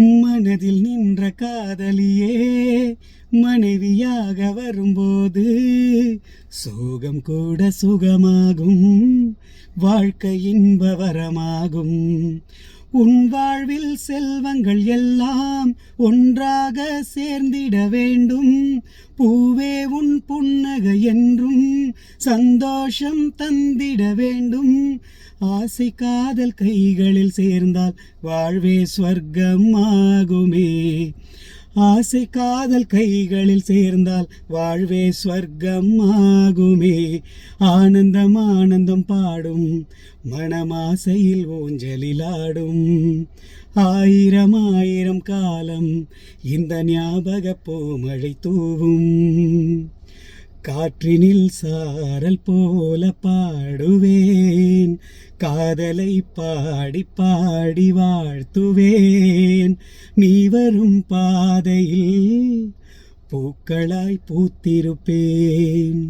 மனதில் நின்ற காதலியே மனைவியாக வரும்போது சோகம் கூட சுகமாகும், வாழ்க்கை இன்பவரமாகும். உன் வாழ்வில் செல்வங்கள் எல்லாம் ஒன்றாக சேர்ந்திட வேண்டும். பூவே உன் புன்னகை என்றும் சந்தோஷம் தந்திட வேண்டும். ஆசை காதல் கைகளில் சேர்ந்தால் வாழ்வே ஸ்வர்க்கம் ஆகுமே. ஆசை காதல் கைகளில் சேர்ந்தால் வாழ்வே ஸ்வர்க்கம் ஆகுமே. ஆனந்தம் ஆனந்தம் பாடும் மனமாசையில் ஊஞ்சலிலாடும். ஆயிரம் ஆயிரம் காலம் இந்த ஞாபக பூமழை தூவும். காற்றினில் சாரல் போல பாடுவேன், காதலை பாடி பாடி வாழ்த்துவேன். நீ வரும் பாதையில் பூக்களாய் பூத்திருப்பேன்.